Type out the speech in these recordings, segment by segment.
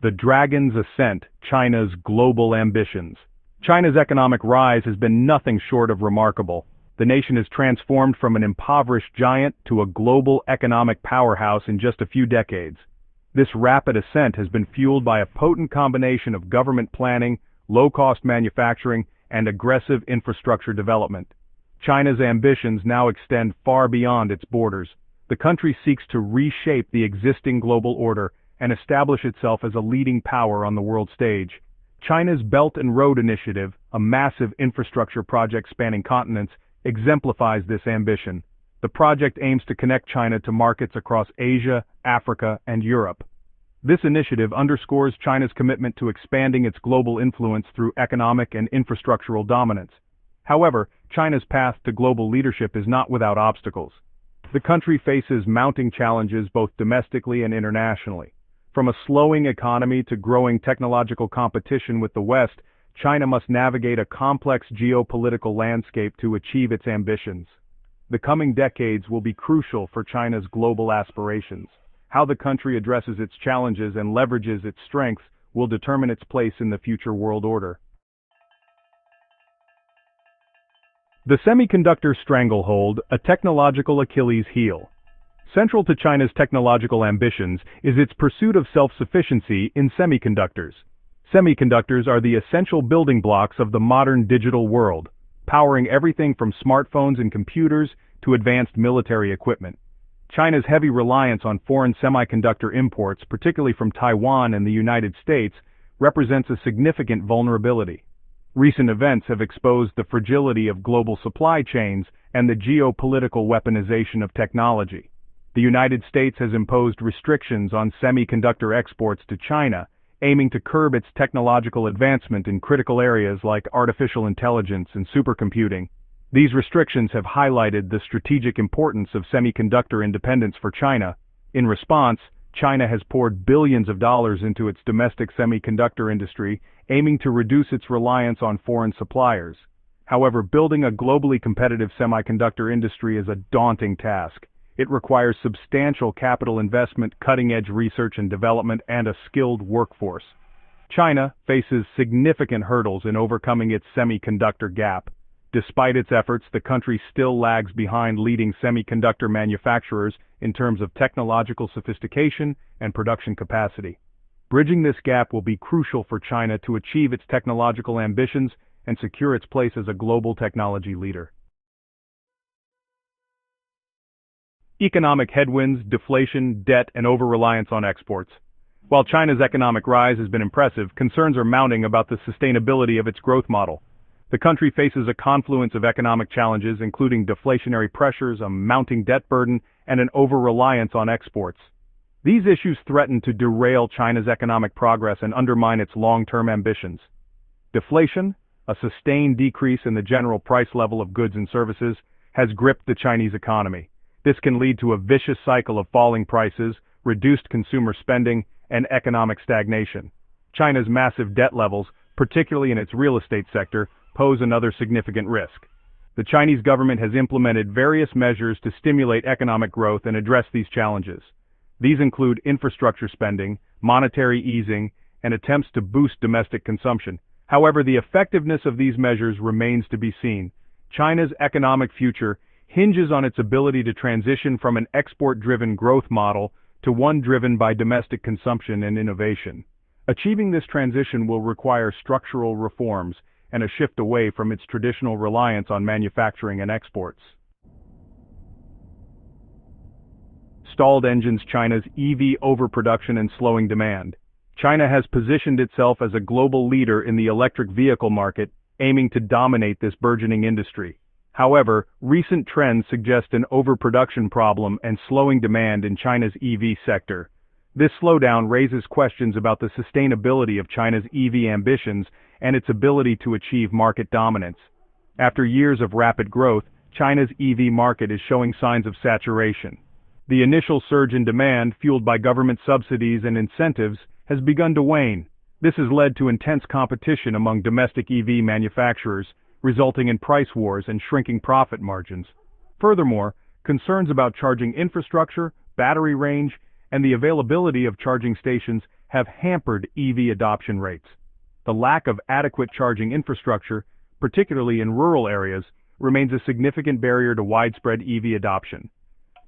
The Dragon's Ascent, China's Global Ambitions. China's economic rise has been nothing short of remarkable. The nation has transformed from an impoverished giant to a global economic powerhouse in just a few decades. This rapid ascent has been fueled by a potent combination of government planning, low-cost manufacturing, and aggressive infrastructure development. China's ambitions now extend far beyond its borders. The country seeks to reshape the existing global order and establish itself as a leading power on the world stage. China's Belt and Road Initiative, a massive infrastructure project spanning continents, exemplifies this ambition. The project aims to connect China to markets across Asia, Africa, and Europe. This initiative underscores China's commitment to expanding its global influence through economic and infrastructural dominance. However, China's path to global leadership is not without obstacles. The country faces mounting challenges both domestically and internationally. From a slowing economy to growing technological competition with the West, China must navigate a complex geopolitical landscape to achieve its ambitions. The coming decades will be crucial for China's global aspirations. How the country addresses its challenges and leverages its strengths will determine its place in the future world order. The Semiconductor Stranglehold, a technological Achilles heel. Central to China's technological ambitions is its pursuit of self-sufficiency in semiconductors. Semiconductors are the essential building blocks of the modern digital world, powering everything from smartphones and computers to advanced military equipment. China's heavy reliance on foreign semiconductor imports, particularly from Taiwan and the United States, represents a significant vulnerability. Recent events have exposed the fragility of global supply chains and the geopolitical weaponization of technology. The United States has imposed restrictions on semiconductor exports to China, aiming to curb its technological advancement in critical areas like artificial intelligence and supercomputing. These restrictions have highlighted the strategic importance of semiconductor independence for China. In response, China has poured billions of dollars into its domestic semiconductor industry, aiming to reduce its reliance on foreign suppliers. However, building a globally competitive semiconductor industry is a daunting task. It requires substantial capital investment, cutting-edge research and development, and a skilled workforce. China faces significant hurdles in overcoming its semiconductor gap. Despite its efforts, the country still lags behind leading semiconductor manufacturers in terms of technological sophistication and production capacity. Bridging this gap will be crucial for China to achieve its technological ambitions and secure its place as a global technology leader. Economic headwinds, deflation, debt, and over-reliance on exports. While China's economic rise has been impressive, concerns are mounting about the sustainability of its growth model. The country faces a confluence of economic challenges, including deflationary pressures, a mounting debt burden, and an over-reliance on exports. These issues threaten to derail China's economic progress and undermine its long-term ambitions. Deflation, a sustained decrease in the general price level of goods and services, has gripped the Chinese economy. This can lead to a vicious cycle of falling prices, reduced consumer spending, and economic stagnation. China's massive debt levels, particularly in its real estate sector, pose another significant risk. The Chinese government has implemented various measures to stimulate economic growth and address these challenges. These include infrastructure spending, monetary easing, and attempts to boost domestic consumption. However, the effectiveness of these measures remains to be seen. China's economic future hinges on its ability to transition from an export-driven growth model to one driven by domestic consumption and innovation. Achieving this transition will require structural reforms and a shift away from its traditional reliance on manufacturing and exports. Stalled engines: China's EV overproduction and slowing demand. China has positioned itself as a global leader in the electric vehicle market, aiming to dominate this burgeoning industry. However, recent trends suggest an overproduction problem and slowing demand in China's EV sector. This slowdown raises questions about the sustainability of China's EV ambitions and its ability to achieve market dominance. After years of rapid growth, China's EV market is showing signs of saturation. The initial surge in demand, fueled by government subsidies and incentives, has begun to wane. This has led to intense competition among domestic EV manufacturers, resulting in price wars and shrinking profit margins. Furthermore, concerns about charging infrastructure, battery range, and the availability of charging stations have hampered EV adoption rates. The lack of adequate charging infrastructure, particularly in rural areas, remains a significant barrier to widespread EV adoption.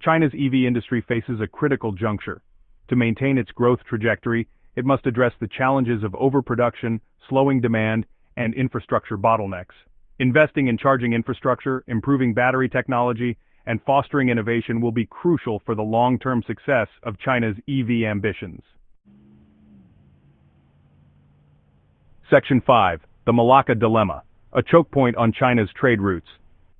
China's EV industry faces a critical juncture. To maintain its growth trajectory, it must address the challenges of overproduction, slowing demand, and infrastructure bottlenecks. Investing in charging infrastructure, improving battery technology, and fostering innovation will be crucial for the long-term success of China's EV ambitions. Section 5. The Malacca Dilemma, a choke point on China's trade routes.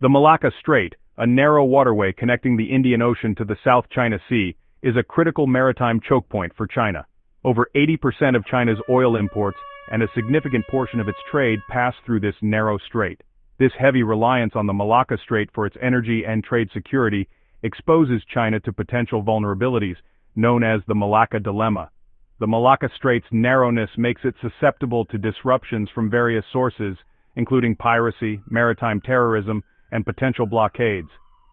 The Malacca Strait, a narrow waterway connecting the Indian Ocean to the South China Sea, is a critical maritime choke point for China. Over 80% of China's oil imports and a significant portion of its trade pass through this narrow strait. This heavy reliance on the Malacca Strait for its energy and trade security exposes China to potential vulnerabilities, known as the Malacca Dilemma. The Malacca Strait's narrowness makes it susceptible to disruptions from various sources, including piracy, maritime terrorism, and potential blockades.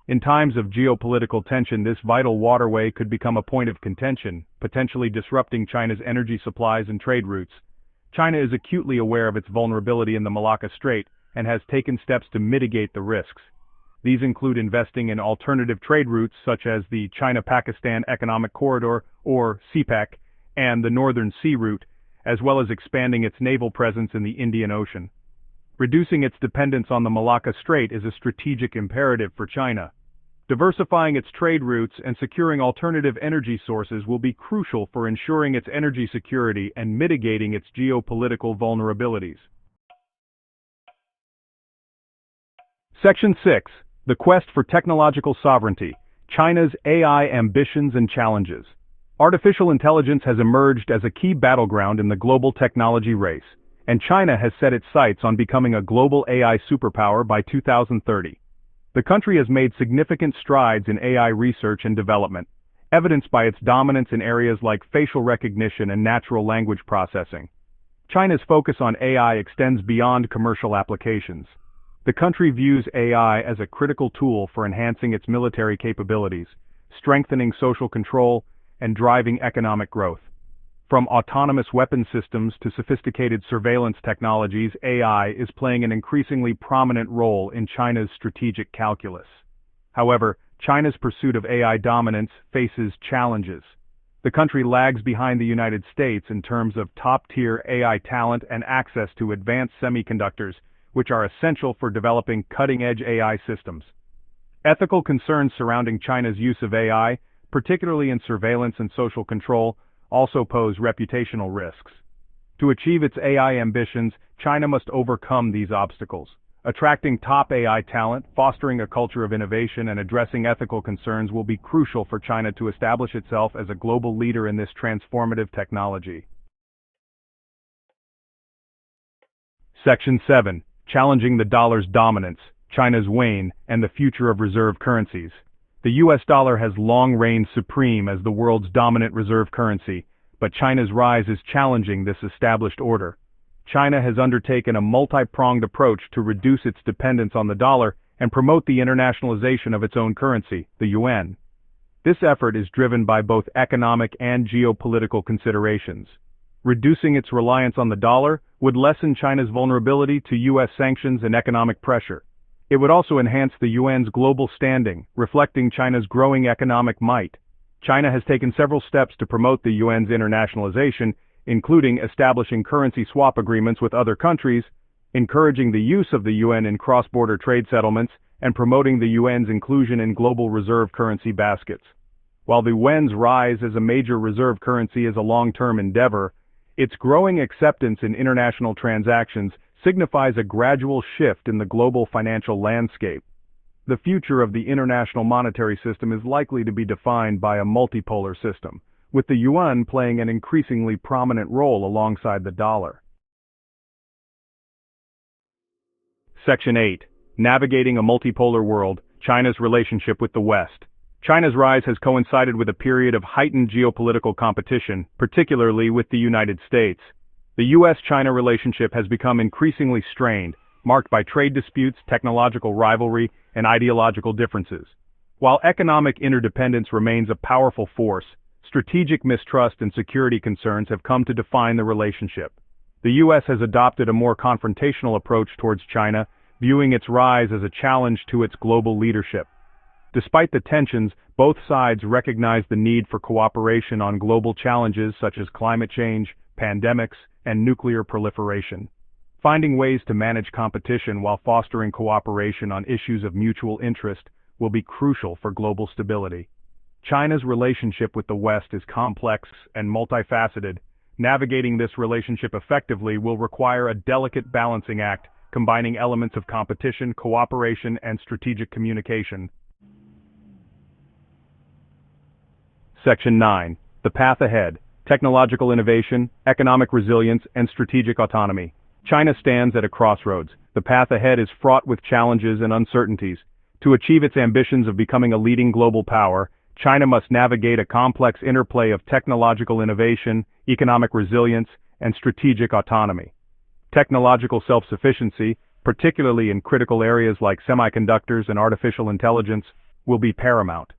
In times of geopolitical tension, this vital waterway could become a point of contention, potentially disrupting China's energy supplies and trade routes. China is acutely aware of its vulnerability in the Malacca Strait and has taken steps to mitigate the risks. These include investing in alternative trade routes such as the China-Pakistan Economic Corridor, or CPEC, and the Northern Sea Route, as well as expanding its naval presence in the Indian Ocean. Reducing its dependence on the Malacca Strait is a strategic imperative for China. Diversifying its trade routes and securing alternative energy sources will be crucial for ensuring its energy security and mitigating its geopolitical vulnerabilities. Section 6. The Quest for Technological Sovereignty, China's AI Ambitions and Challenges. Artificial intelligence has emerged as a key battleground in the global technology race, and China has set its sights on becoming a global AI superpower by 2030. The country has made significant strides in AI research and development, evidenced by its dominance in areas like facial recognition and natural language processing. China's focus on AI extends beyond commercial applications. The country views AI as a critical tool for enhancing its military capabilities, strengthening social control, and driving economic growth. From autonomous weapon systems to sophisticated surveillance technologies, AI is playing an increasingly prominent role in China's strategic calculus. However, China's pursuit of AI dominance faces challenges. The country lags behind the United States in terms of top-tier AI talent and access to advanced semiconductors, which are essential for developing cutting-edge AI systems. Ethical concerns surrounding China's use of AI, particularly in surveillance and social control, also pose reputational risks. To achieve its AI ambitions, China must overcome these obstacles. Attracting top AI talent, fostering a culture of innovation, and addressing ethical concerns will be crucial for China to establish itself as a global leader in this transformative technology. Section 7. Challenging the dollar's dominance, China's wane, and the future of reserve currencies. The US dollar has long reigned supreme as the world's dominant reserve currency, but China's rise is challenging this established order. China has undertaken a multi-pronged approach to reduce its dependence on the dollar and promote the internationalization of its own currency, the yuan. This effort is driven by both economic and geopolitical considerations. Reducing its reliance on the dollar would lessen China's vulnerability to US sanctions and economic pressure. It would also enhance the yuan's global standing, reflecting China's growing economic might. China has taken several steps to promote the yuan's internationalization, including establishing currency swap agreements with other countries, encouraging the use of the yuan in cross-border trade settlements, and promoting the yuan's inclusion in global reserve currency baskets. While the yuan's rise as a major reserve currency is a long-term endeavor, its growing acceptance in international transactions signifies a gradual shift in the global financial landscape. The future of the international monetary system is likely to be defined by a multipolar system, with the yuan playing an increasingly prominent role alongside the dollar. Section 8. Navigating a multipolar world, China's relationship with the West. China's rise has coincided with a period of heightened geopolitical competition, particularly with the United States. The US-China relationship has become increasingly strained, marked by trade disputes, technological rivalry, and ideological differences. While economic interdependence remains a powerful force, Strategic mistrust and security concerns have come to define the relationship. The U.S. has adopted a more confrontational approach towards China, viewing its rise as a challenge to its global leadership. Despite the tensions, both sides recognize the need for cooperation on global challenges such as climate change, pandemics, and nuclear proliferation. Finding ways to manage competition while fostering cooperation on issues of mutual interest will be crucial for global stability. China's relationship with the West is complex and multifaceted. Navigating this relationship effectively will require a delicate balancing act, combining elements of competition, cooperation, and strategic communication. Section 9. The Path Ahead: Technological Innovation, Economic Resilience, and Strategic Autonomy. China stands at a crossroads. The path ahead is fraught with challenges and uncertainties. To achieve its ambitions of becoming a leading global power, China must navigate a complex interplay of technological innovation, economic resilience, and strategic autonomy. Technological self-sufficiency, particularly in critical areas like semiconductors and artificial intelligence, will be paramount.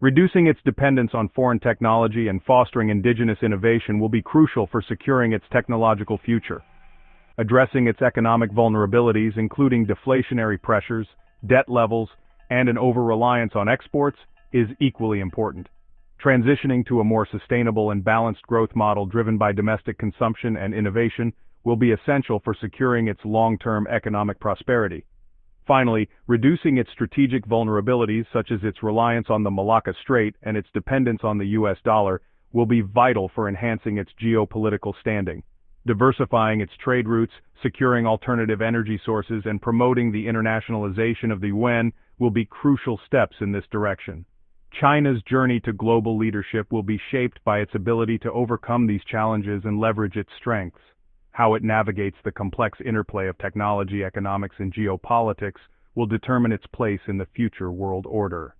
Reducing its dependence on foreign technology and fostering indigenous innovation will be crucial for securing its technological future. Addressing its economic vulnerabilities, including deflationary pressures, debt levels, and an over-reliance on exports, is equally important. Transitioning to a more sustainable and balanced growth model driven by domestic consumption and innovation will be essential for securing its long-term economic prosperity. Finally, reducing its strategic vulnerabilities, such as its reliance on the Malacca Strait and its dependence on the US dollar, will be vital for enhancing its geopolitical standing. Diversifying its trade routes, securing alternative energy sources, and promoting the internationalization of the yuan will be crucial steps in this direction. China's journey to global leadership will be shaped by its ability to overcome these challenges and leverage its strengths. How it navigates the complex interplay of technology, economics, and geopolitics will determine its place in the future world order.